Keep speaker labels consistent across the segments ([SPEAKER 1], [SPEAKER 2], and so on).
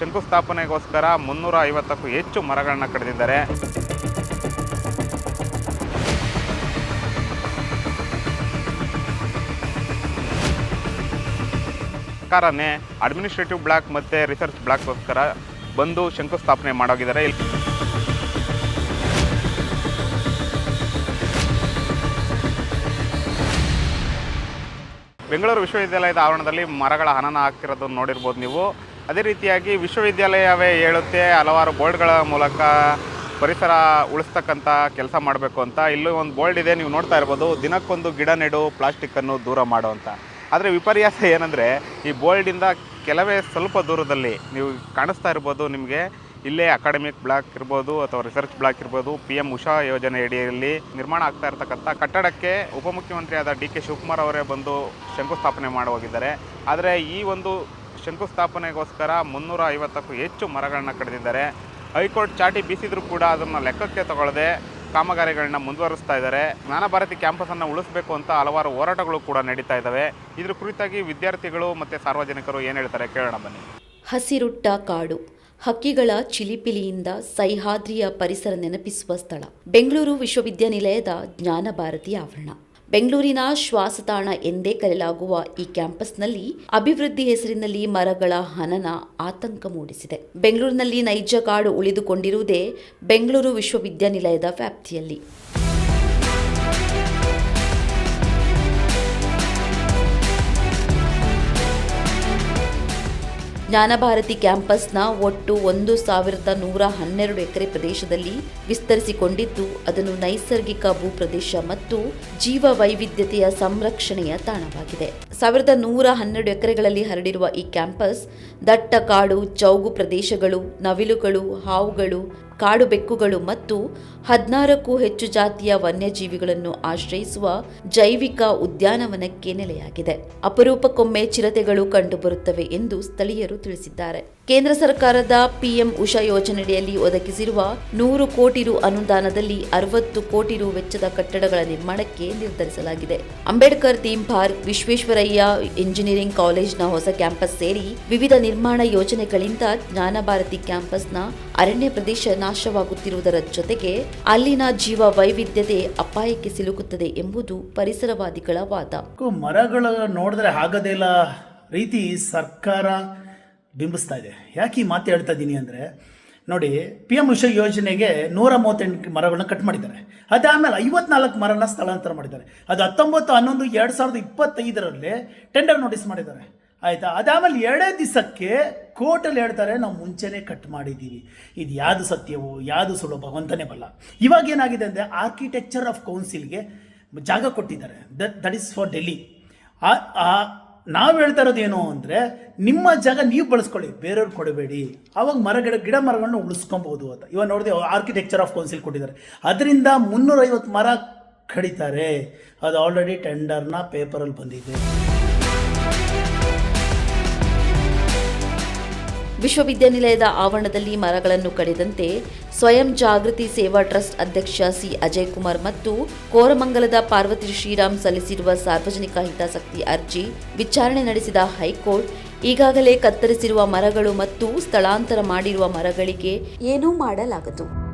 [SPEAKER 1] ಶಂಕುಸ್ಥಾಪನೆಗೋಸ್ಕರ 350ಕ್ಕೂ ಹೆಚ್ಚು ಮರಗಳನ್ನು ಕಡಿದಿದ್ದಾರೆ. ಸರ್ಕಾರನೇ ಅಡ್ಮಿನಿಸ್ಟ್ರೇಟಿವ್ ಬ್ಲಾಕ್ ಮತ್ತು ರಿಸರ್ಚ್ ಬ್ಲಾಕ್ಗೋಸ್ಕರ ಬಂದು ಶಂಕುಸ್ಥಾಪನೆ ಮಾಡೋಗಿದ್ದಾರೆ. ಬೆಂಗಳೂರು ವಿಶ್ವವಿದ್ಯಾಲಯದ ಆವರಣದಲ್ಲಿ ಮರಗಳ ಹನನ ಆಗ್ತಿರೋದನ್ನು ನೋಡಿರ್ಬೋದು ನೀವು. ಅದೇ ರೀತಿಯಾಗಿ ವಿಶ್ವವಿದ್ಯಾಲಯವೇ ಹೇಳುತ್ತೆ ಹಲವಾರು ಬೋರ್ಡ್ಗಳ ಮೂಲಕ ಪರಿಸರ ಉಳಿಸ್ತಕ್ಕಂಥ ಕೆಲಸ ಮಾಡಬೇಕು ಅಂತ. ಇಲ್ಲೂ ಒಂದು ಬೋರ್ಡ್ ಇದೆ, ನೀವು ನೋಡ್ತಾ ಇರ್ಬೋದು, ದಿನಕ್ಕೊಂದು ಗಿಡ ನೆಡು, ಪ್ಲಾಸ್ಟಿಕ್ಕನ್ನು ದೂರ ಮಾಡು ಅಂತ. ಆದರೆ ವಿಪರ್ಯಾಸ ಏನಂದರೆ ಈ ಬೋರ್ಡಿಂದ ಕೆಲವೇ ಸ್ವಲ್ಪ ದೂರದಲ್ಲಿ ನೀವು ಕಾಣಿಸ್ತಾ ಇರ್ಬೋದು, ನಿಮಗೆ ಇಲ್ಲೇ ಅಕಾಡೆಮಿಕ್ ಬ್ಲಾಕ್ ಇರ್ಬೋದು ಅಥವಾ ರಿಸರ್ಚ್ ಬ್ಲಾಕ್ ಇರ್ಬೋದು, PM ಉಷಾ ಯೋಜನೆ ಅಡಿಯಲ್ಲಿ ನಿರ್ಮಾಣ ಆಗ್ತಾ ಇರತಕ್ಕಂಥ ಕಟ್ಟಡಕ್ಕೆ ಉಪಮುಖ್ಯಮಂತ್ರಿಯಾದ DK ಶಿವಕುಮಾರ್ ಅವರೇ ಬಂದು ಶಂಕುಸ್ಥಾಪನೆ ಮಾಡೋಗಿದ್ದಾರೆ. ಆದರೆ ಈ ಒಂದು ಶಂಕುಸ್ಥಾಪನೆಗೋಸ್ಕರ 350ಕ್ಕೂ ಹೆಚ್ಚು ಮರಗಳನ್ನು ಕಡಿದಿದ್ದಾರೆ. ಹೈಕೋರ್ಟ್ ಚಾಟಿ ಬೀಸಿದ್ರು ಕೂಡ ಅದನ್ನು ಲೆಕ್ಕಕ್ಕೆ ತಗೊಳ್ಳದೆ ಕಾಮಗಾರಿಗಳನ್ನ ಮುಂದುವರಿಸ್ತಾ ಇದ್ದಾರೆ. ಜ್ಞಾನ ಭಾರತಿ ಕ್ಯಾಂಪಸನ್ನು ಉಳಿಸಬೇಕು ಅಂತ ಹಲವಾರು ಹೋರಾಟಗಳು ಕೂಡ ನಡೀತಾ ಇದ್ದಾವೆ. ಇದ್ರ ಕುರಿತಾಗಿ ವಿದ್ಯಾರ್ಥಿಗಳು ಮತ್ತು ಸಾರ್ವಜನಿಕರು ಏನು ಹೇಳ್ತಾರೆ ಕೇಳೋಣ ಬನ್ನಿ.
[SPEAKER 2] ಹಸಿರುಟ್ಟ ಕಾಡು, ಹಕ್ಕಿಗಳ ಚಿಲಿಪಿಲಿಯಿಂದ ಸಹ್ಯಾದ್ರಿಯ ಪರಿಸರ ನೆನಪಿಸುವ ಸ್ಥಳ ಬೆಂಗಳೂರು ವಿಶ್ವವಿದ್ಯಾನಿಲಯದ ಜ್ಞಾನ ಭಾರತಿ ಆವರಣ. ಬೆಂಗಳೂರಿನ ಶ್ವಾಸತಾಣ ಎಂದೇ ಕರೆಯಲಾಗುವ ಈ ಕ್ಯಾಂಪಸ್ನಲ್ಲಿ ಅಭಿವೃದ್ಧಿ ಹೆಸರಿನಲ್ಲಿ ಮರಗಳ ಹನನ ಆತಂಕ ಮೂಡಿಸಿದೆ. ಬೆಂಗಳೂರಿನಲ್ಲಿ ನೈಜ ಕಾಡು ಉಳಿದುಕೊಂಡಿರುವುದೇ ಬೆಂಗಳೂರು ವಿಶ್ವವಿದ್ಯಾನಿಲಯದ ವ್ಯಾಪ್ತಿಯಲ್ಲಿ. ಜ್ಞಾನಭಾರತಿ ಕ್ಯಾಂಪಸ್ನ ಒಟ್ಟು 1112 ಎಕರೆ ಪ್ರದೇಶದಲ್ಲಿ ವಿಸ್ತರಿಸಿಕೊಂಡಿದ್ದು, ಅದನ್ನು ನೈಸರ್ಗಿಕ ಭೂಪ್ರದೇಶ ಮತ್ತು ಜೀವ ವೈವಿಧ್ಯತೆಯ ಸಂರಕ್ಷಣೆಯ ತಾಣವಾಗಿದೆ. 1112 ಎಕರೆಗಳಲ್ಲಿ ಹರಡಿರುವ ಈ ಕ್ಯಾಂಪಸ್ ದಟ್ಟ ಕಾಡು, ಚೌಗು ಪ್ರದೇಶಗಳು, ನವಿಲುಗಳು, ಹಾವುಗಳು, ಕಾಡು ಬೆಕ್ಕುಗಳು ಮತ್ತು 16ಕ್ಕೂ ಹೆಚ್ಚು ಜಾತಿಯ ವನ್ಯಜೀವಿಗಳನ್ನು ಆಶ್ರಯಿಸುವ ಜೈವಿಕ ಉದ್ಯಾನವನಕ್ಕೆ ನೆಲೆಯಾಗಿದೆ. ಅಪರೂಪಕ್ಕೊಮ್ಮೆ ಚಿರತೆಗಳು ಕಂಡುಬರುತ್ತವೆ ಎಂದು ಸ್ಥಳೀಯರು ತಿಳಿಸಿದ್ದಾರೆ. ಕೇಂದ್ರ ಸರ್ಕಾರದ PM ಉಷಾ ಯೋಜನೆಯಡಿಯಲ್ಲಿ ಒದಗಿಸಿರುವ 100 ಕೋಟಿ ರು ಅನುದಾನದಲ್ಲಿ 60 ಕೋಟಿ ರು ವೆಚ್ಚದ ಕಟ್ಟಡಗಳ ನಿರ್ಮಾಣಕ್ಕೆ ನಿರ್ಧರಿಸಲಾಗಿದೆ. Ambedkar theme park, Visvesvaraya engineering ಕಾಲೇಜ್ನ ಹೊಸ ಕ್ಯಾಂಪಸ್ ಸೇರಿ ವಿವಿಧ ನಿರ್ಮಾಣ ಯೋಜನೆಗಳಿಂದ ಜ್ಞಾನ ಭಾರತಿ ಕ್ಯಾಂಪಸ್ನ ಅರಣ್ಯ ಪ್ರದೇಶ ನಾಶವಾಗುತ್ತಿರುವುದರ ಜೊತೆಗೆ ಅಲ್ಲಿನ ಜೀವ ವೈವಿಧ್ಯತೆ ಅಪಾಯಕ್ಕೆ ಸಿಲುಕುತ್ತದೆ ಎಂಬುದು ಪರಿಸರವಾದಿಗಳ ವಾದ.
[SPEAKER 3] ಮರಗಳ ನೋಡಿದ್ರೆ ಆಗದೇ ಇಲ್ಲ ರೀತಿ ಸರ್ಕಾರ ಬಿಂಬಿಸ್ತಾ ಇದೆ. ಯಾಕೆ ಈ ಮಾತು ಹೇಳ್ತಾ ಇದ್ದೀನಿ ಅಂದರೆ, ನೋಡಿ, PM ಉಷಾ ಯೋಜನೆಗೆ 138 ಮರಗಳನ್ನ ಕಟ್ ಮಾಡಿದ್ದಾರೆ. ಅದಾದಮೇಲೆ 54 ಮರನ ಸ್ಥಳಾಂತರ ಮಾಡಿದ್ದಾರೆ. ಅದು 19/11/2025 ಟೆಂಡರ್ ನೋಟಿಸ್ ಮಾಡಿದ್ದಾರೆ. ಆಯಿತಾ? ಅದಾದಮೇಲೆ 2 ದಿವಸಕ್ಕೆ ಕೋರ್ಟಲ್ಲಿ ಹೇಳ್ತಾರೆ ನಾವು ಮುಂಚೆನೇ ಕಟ್ ಮಾಡಿದ್ದೀವಿ. ಇದು ಯಾವುದು ಸತ್ಯವೋ ಯಾವುದು ಸುಲಭ ಅಂತಲೇ ಬಲ್ಲ. ಇವಾಗ ಏನಾಗಿದೆ ಅಂದರೆ ಆರ್ಕಿಟೆಕ್ಚರ್ ಆಫ್ ಕೌನ್ಸಿಲ್ಗೆ ಜಾಗ ಕೊಟ್ಟಿದ್ದಾರೆ. That is for Delhi. ನಾವು ಹೇಳ್ತಾ ಇರೋದು ಏನು ಅಂದರೆ, ನಿಮ್ಮ ಜಾಗ ನೀವು ಬಳಸ್ಕೊಳ್ಳಿ, ಬೇರೆಯವ್ರು ಕೊಡಬೇಡಿ. ಆವಾಗ ಗಿಡ ಮರಗಳನ್ನು ಉಳಿಸ್ಕೊಬೋದು ಅಂತ. ಇವಾಗ ನೋಡಿದೆ ಆರ್ಕಿಟೆಕ್ಚರ್ ಆಫ್ ಕೌನ್ಸಿಲ್ ಕೊಟ್ಟಿದ್ದಾರೆ. ಅದರಿಂದ 350 ಮರ ಕಡಿತಾರೆ. ಅದು ಆಲ್ರೆಡಿ ಟೆಂಡರ್ನ ಪೇಪರಲ್ಲಿ ಬಂದಿದೆ.
[SPEAKER 2] ವಿಶ್ವವಿದ್ಯಾನಿಲಯದ ಆವರಣದಲ್ಲಿ ಮರಗಳನ್ನು ಕಡಿದಂತೆ ಸ್ವಯಂ ಜಾಗೃತಿ ಸೇವಾ ಟ್ರಸ್ಟ್ ಅಧ್ಯಕ್ಷ C. ಅಜಯ್ ಕುಮಾರ್ ಮತ್ತು ಕೋರಮಂಗಲದ ಪಾರ್ವತಿ ಶ್ರೀರಾಮ್ ಸಲ್ಲಿಸಿರುವ ಸಾರ್ವಜನಿಕ ಹಿತಾಸಕ್ತಿ ಅರ್ಜಿ ವಿಚಾರಣೆ ನಡೆಸಿದ ಹೈಕೋರ್ಟ್, ಈಗಾಗಲೇ ಕತ್ತರಿಸಿರುವ ಮರಗಳು ಮತ್ತು ಸ್ಥಳಾಂತರ ಮಾಡಿರುವ ಮರಗಳಿಗೆ ಏನೂ ಮಾಡಲಾಗದು.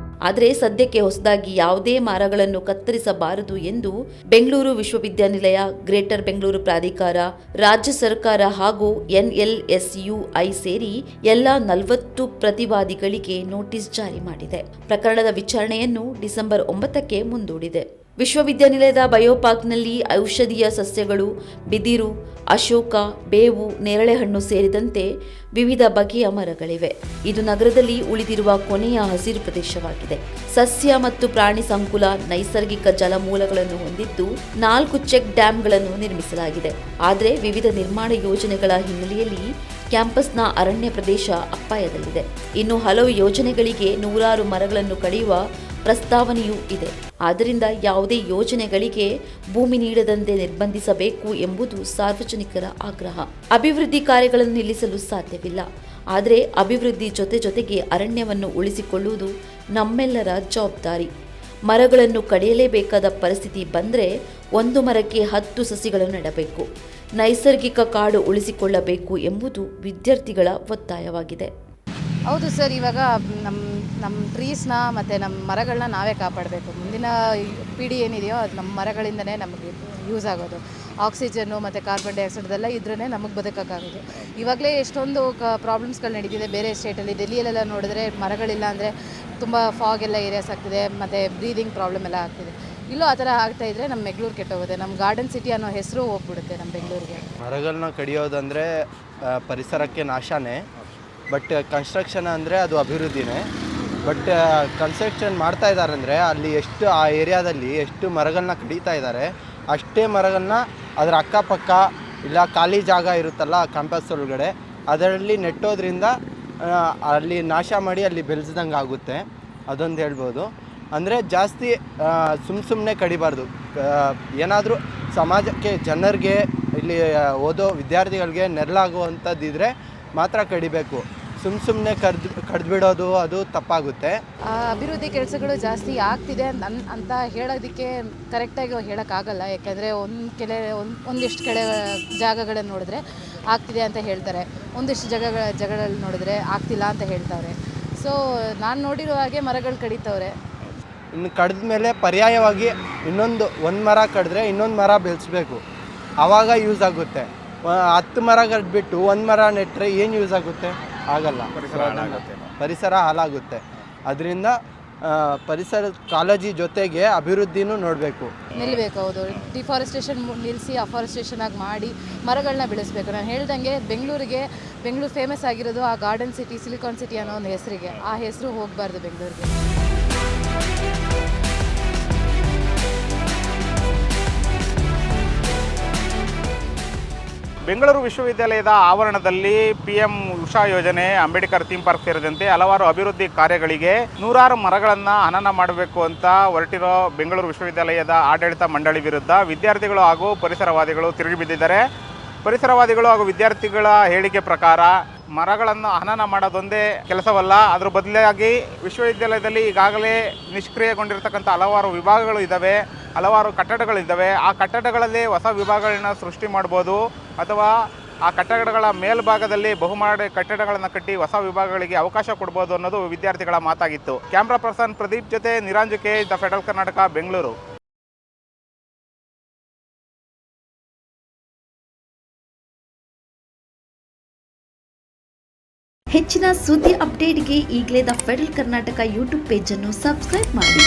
[SPEAKER 2] ಆದರೆ ಸದ್ಯಕ್ಕೆ ಹೊಸದಾಗಿ ಯಾವುದೇ ಮರಗಳನ್ನು ಕತ್ತರಿಸಬಾರದು ಎಂದು ಬೆಂಗಳೂರು ವಿಶ್ವವಿದ್ಯಾನಿಲಯ, ಗ್ರೇಟರ್ ಬೆಂಗಳೂರು ಪ್ರಾಧಿಕಾರ, ರಾಜ್ಯ ಸರ್ಕಾರ ಹಾಗೂ NLSUI ಸೇರಿ ಎಲ್ಲ 40 ಪ್ರತಿವಾದಿಗಳಿಗೆ ನೋಟಿಸ್ ಜಾರಿ ಮಾಡಿದೆ. ಪ್ರಕರಣದ ವಿಚಾರಣೆಯನ್ನು ಡಿಸೆಂಬರ್ 9ಕ್ಕೆ ಮುಂದೂಡಿದೆ. ವಿಶ್ವವಿದ್ಯಾನಿಲಯದ ಬಯೋಪಾರ್ಕ್ನಲ್ಲಿ ಔಷಧೀಯ ಸಸ್ಯಗಳು, ಬಿದಿರು, ಅಶೋಕ, ಬೇವು, ನೇರಳೆಹಣ್ಣು ಸೇರಿದಂತೆ ವಿವಿಧ ಬಗೆಯ ಮರಗಳಿವೆ. ಇದು ನಗರದಲ್ಲಿ ಉಳಿದಿರುವ ಕೊನೆಯ ಹಸಿರು ಪ್ರದೇಶವಾಗಿದೆ. ಸಸ್ಯ ಮತ್ತು ಪ್ರಾಣಿ ಸಂಕುಲ, ನೈಸರ್ಗಿಕ ಜಲಮೂಲಗಳನ್ನು ಹೊಂದಿದ್ದು 4 ಚೆಕ್ ಡ್ಯಾಂಗಳನ್ನು ನಿರ್ಮಿಸಲಾಗಿದೆ. ಆದರೆ ವಿವಿಧ ನಿರ್ಮಾಣ ಯೋಜನೆಗಳ ಹಿನ್ನೆಲೆಯಲ್ಲಿ ಕ್ಯಾಂಪಸ್ನ ಅರಣ್ಯ ಪ್ರದೇಶ ಅಪಾಯದಲ್ಲಿದೆ. ಇನ್ನು ಹಲವು ಯೋಜನೆಗಳಿಗೆ 100 ಮರಗಳನ್ನು ಕಡಿಯುವ ಪ್ರಸ್ತಾವನೆಯೂ ಇದೆ. ಆದ್ದರಿಂದ ಯಾವುದೇ ಯೋಜನೆಗಳಿಗೆ ಭೂಮಿ ನೀಡದಂತೆ ನಿರ್ಬಂಧಿಸಬೇಕು ಎಂಬುದು ಸಾರ್ವಜನಿಕರ ಆಗ್ರಹ. ಅಭಿವೃದ್ಧಿ ಕಾರ್ಯಗಳನ್ನು ನಿಲ್ಲಿಸಲು ಸಾಧ್ಯವಿಲ್ಲ. ಆದರೆ ಅಭಿವೃದ್ಧಿ ಜೊತೆಗೆ ಅರಣ್ಯವನ್ನು ಉಳಿಸಿಕೊಳ್ಳುವುದು ನಮ್ಮೆಲ್ಲರ ಜವಾಬ್ದಾರಿ. ಮರಗಳನ್ನು ಕಡಿಯಲೇಬೇಕಾದ ಪರಿಸ್ಥಿತಿ ಬಂದರೆ 1 ಮರಕ್ಕೆ 10 ಸಸಿಗಳನ್ನು ನೆಡಬೇಕು. ನೈಸರ್ಗಿಕ ಕಾಡು ಉಳಿಸಿಕೊಳ್ಳಬೇಕು ಎಂಬುದು ವಿದ್ಯಾರ್ಥಿಗಳ ಒತ್ತಾಯವಾಗಿದೆ.
[SPEAKER 4] ಹೌದು ಸರ್, ಇವಾಗ ನಮ್ಮ ನಮ್ಮ ಟ್ರೀಸ್ನ ಮತ್ತು ನಮ್ಮ ಮರಗಳನ್ನ ನಾವೇ ಕಾಪಾಡಬೇಕು. ಮುಂದಿನ ಪೀಳಿ ಏನಿದೆಯೋ ಅದು ನಮ್ಮ ಮರಗಳಿಂದನೇ ನಮಗೆ ಯೂಸ್ ಆಗೋದು. ಆಕ್ಸಿಜನ್ನು ಮತ್ತು ಕಾರ್ಬನ್ ಡೈಆಕ್ಸೈಡ್ ಅದೆಲ್ಲ ಇದ್ರೇ ನಮಗೆ ಬದುಕೋಕ್ಕಾಗೋದು. ಇವಾಗಲೇ ಎಷ್ಟೊಂದು ಪ್ರಾಬ್ಲಮ್ಸ್ಗಳು ನಡೀತಿದೆ ಬೇರೆ ಸ್ಟೇಟಲ್ಲಿ. ಡೆಲ್ಲಿಯಲ್ಲೆಲ್ಲ ನೋಡಿದ್ರೆ ಮರಗಳಿಲ್ಲ ಅಂದರೆ ತುಂಬ ಫಾಗ್ ಎಲ್ಲ ಏರಿಯಾಸ್ ಆಗ್ತಿದೆ ಮತ್ತು ಬ್ರೀದಿಂಗ್ ಪ್ರಾಬ್ಲಮ್ ಎಲ್ಲ ಆಗ್ತಿದೆ. ಇಲ್ಲೂ ಆ ಥರ ಆಗ್ತಾಯಿದ್ರೆ ನಮ್ಮ ಬೆಂಗಳೂರು ಕೆಟ್ಟೋಗುತ್ತೆ. ನಮ್ಮ ಗಾರ್ಡನ್ ಸಿಟಿ ಅನ್ನೋ ಹೆಸರು ಹೋಗ್ಬಿಡುತ್ತೆ ನಮ್ಮ ಬೆಂಗಳೂರಿಗೆ.
[SPEAKER 5] ಮರಗಳನ್ನ ಕಡಿಯೋದಂದರೆ ಪರಿಸರಕ್ಕೆ ನಾಶನೇ. ಬಟ್ ಕನ್ಸ್ಟ್ರಕ್ಷನ್ ಅಂದರೆ ಅದು ಅಭಿವೃದ್ಧಿನೇ. ಬಟ್ ಕನ್ಸ್ಟ್ರಕ್ಷನ್ ಮಾಡ್ತಾ ಇದ್ದಾರೆ ಅಂದರೆ ಅಲ್ಲಿ ಎಷ್ಟು ಆ ಏರಿಯಾದಲ್ಲಿ ಎಷ್ಟು ಮರಗಳನ್ನ ಕಡಿತಾ ಇದ್ದಾರೆ, ಅಷ್ಟೇ ಮರಗಳನ್ನ ಅದರ ಅಕ್ಕಪಕ್ಕ ಇಲ್ಲ ಖಾಲಿ ಜಾಗ ಇರುತ್ತಲ್ಲ ಕ್ಯಾಂಪಸ್ ಒಳಗಡೆ ಅದರಲ್ಲಿ ನೆಟ್ಟೋದ್ರಿಂದ ಅಲ್ಲಿ ನಾಶ ಮಾಡಿ ಅಲ್ಲಿ ಬೆಳೆಸ್ದಂಗೆ ಆಗುತ್ತೆ. ಅದೊಂದು ಹೇಳ್ಬೋದು. ಅಂದರೆ ಜಾಸ್ತಿ ಸುಮ್ಮನೆ ಕಡಿಬಾರ್ದು. ಏನಾದರೂ ಸಮಾಜಕ್ಕೆ ಜನರಿಗೆ ಇಲ್ಲಿ ಓದೋ ವಿದ್ಯಾರ್ಥಿಗಳಿಗೆ ನೆರಳಾಗುವಂಥದ್ದಿದ್ರೆ ಮಾತ್ರ ಕಡಿಬೇಕು. ಸುಮ್ಮನೆ ಕಡ್ದುಬಿಡೋದು ಅದು ತಪ್ಪಾಗುತ್ತೆ.
[SPEAKER 4] ಅಭಿವೃದ್ಧಿ ಕೆಲಸಗಳು ಜಾಸ್ತಿ ಆಗ್ತಿದೆ ಅಂತ ಹೇಳೋದಕ್ಕೆ ಕರೆಕ್ಟಾಗಿ ಹೇಳೋಕ್ಕಾಗಲ್ಲ. ಯಾಕೆಂದರೆ ಒಂದಿಷ್ಟು ಜಾಗಗಳನ್ನು ನೋಡಿದ್ರೆ ಆಗ್ತಿದೆ ಅಂತ ಹೇಳ್ತಾರೆ, ಒಂದಿಷ್ಟು ಜಾಗಗಳಲ್ಲಿ ನೋಡಿದ್ರೆ ಆಗ್ತಿಲ್ಲ ಅಂತ ಹೇಳ್ತಾರೆ. ಸೊ ನಾನು ನೋಡಿರೋ ಹಾಗೆ ಮರಗಳು ಕಡಿತವ್ರೆ.
[SPEAKER 5] ಇನ್ನು ಕಡಿದ ಮೇಲೆ ಪರ್ಯಾಯವಾಗಿ ಒಂದು ಮರ ಕಡಿದ್ರೆ ಇನ್ನೊಂದು ಮರ ಬೆಳೆಸ್ಬೇಕು. ಆವಾಗ ಯೂಸ್ ಆಗುತ್ತೆ. 10 ಮರ ಕಡ್ಬಿಟ್ಟು 1 ಮರ ನೆಟ್ಟರೆ ಏನು ಯೂಸ್ ಆಗುತ್ತೆ? ಆಗಲ್ಲ. ಪರಿಸರ ಹಾಳಾಗುತ್ತೆ. ಅದರಿಂದ ಪರಿಸರ ಕಾಳಜಿ ಜೊತೆಗೆ ಅಭಿವೃದ್ಧಿನೂ ನೋಡಬೇಕು.
[SPEAKER 4] ನಿಲ್ಲಬೇಕು. ಹೌದು, ಡಿಫಾರೆಸ್ಟೇಷನ್ ನಿಲ್ಲಿಸಿ ಅಫಾರೆಸ್ಟೇಷನ್ ಆಗಿ ಮಾಡಿ ಮರಗಳನ್ನ ಬೆಳೆಸಬೇಕು. ನಾನು ಹೇಳ್ದಂಗೆ ಬೆಂಗಳೂರು ಫೇಮಸ್ ಆಗಿರೋದು ಆ ಗಾರ್ಡನ್ ಸಿಟಿ, ಸಿಲಿಕಾನ್ ಸಿಟಿ ಅನ್ನೋ ಒಂದು ಹೆಸರಿಗೆ. ಆ ಹೆಸರು ಹೋಗಬಾರ್ದು ಬೆಂಗಳೂರಿಗೆ.
[SPEAKER 1] ಬೆಂಗಳೂರು ವಿಶ್ವವಿದ್ಯಾಲಯದ ಆವರಣದಲ್ಲಿ PM ಉಷಾ ಯೋಜನೆ, ಅಂಬೇಡ್ಕರ್ ಥೀಮ್ ಪಾರ್ಕ್ ಸೇರಿದಂತೆ ಹಲವಾರು ಅಭಿವೃದ್ಧಿ ಕಾರ್ಯಗಳಿಗೆ 100 ಮರಗಳನ್ನು ಹನನ ಮಾಡಬೇಕು ಅಂತ ಹೊರಟಿರೋ ಬೆಂಗಳೂರು ವಿಶ್ವವಿದ್ಯಾಲಯದ ಆಡಳಿತ ಮಂಡಳಿ ವಿರುದ್ಧ ವಿದ್ಯಾರ್ಥಿಗಳು ಹಾಗೂ ಪರಿಸರವಾದಿಗಳು ತಿರುಗಿಬಿದ್ದಿದ್ದಾರೆ. ಪರಿಸರವಾದಿಗಳು ಹಾಗೂ ವಿದ್ಯಾರ್ಥಿಗಳ ಹೇಳಿಕೆ ಪ್ರಕಾರ ಮರಗಳನ್ನು ಹನನ ಮಾಡೋದೊಂದೇ ಕೆಲಸವಲ್ಲ, ಅದರ ಬದಲಾಗಿ ವಿಶ್ವವಿದ್ಯಾಲಯದಲ್ಲಿ ಈಗಾಗಲೇ ನಿಷ್ಕ್ರಿಯಗೊಂಡಿರ್ತಕ್ಕಂಥ ಹಲವಾರು ವಿಭಾಗಗಳು ಇದ್ದಾವೆ, ಹಲವಾರು ಕಟ್ಟಡಗಳಿದ್ದಾವೆ. ಆ ಕಟ್ಟಡಗಳಲ್ಲಿ ಹೊಸ ವಿಭಾಗಗಳನ್ನ ಸೃಷ್ಟಿ ಮಾಡ್ಬೋದು ಅಥವಾ ಆ ಕಟ್ಟಡಗಳ ಮೇಲ್ಭಾಗದಲ್ಲಿ ಬಹುಮಹಡಿ ಕಟ್ಟಡಗಳನ್ನು ಕಟ್ಟಿ ಹೊಸ ವಿಭಾಗಗಳಿಗೆ ಅವಕಾಶ ಕೊಡ್ಬೋದು ಅನ್ನೋದು ವಿದ್ಯಾರ್ಥಿಗಳ ಮಾತಾಗಿತ್ತು. ಕ್ಯಾಮ್ರಾ ಪರ್ಸನ್ ಪ್ರದೀಪ್ ಜೊತೆ Niranjan K, the federal Karnataka, Bengaluru.
[SPEAKER 2] ಹೆಚ್ಚಿನ ಸುದ್ದಿ ಅಪ್ಡೇಟ್ಗೆ ಈಗಲೇ ದ ಫೆಡರಲ್ ಕರ್ನಾಟಕ ಯೂಟ್ಯೂಬ್ ಪೇಜನ್ನು ಸಬ್ಸ್ಕ್ರೈಬ್ ಮಾಡಿ.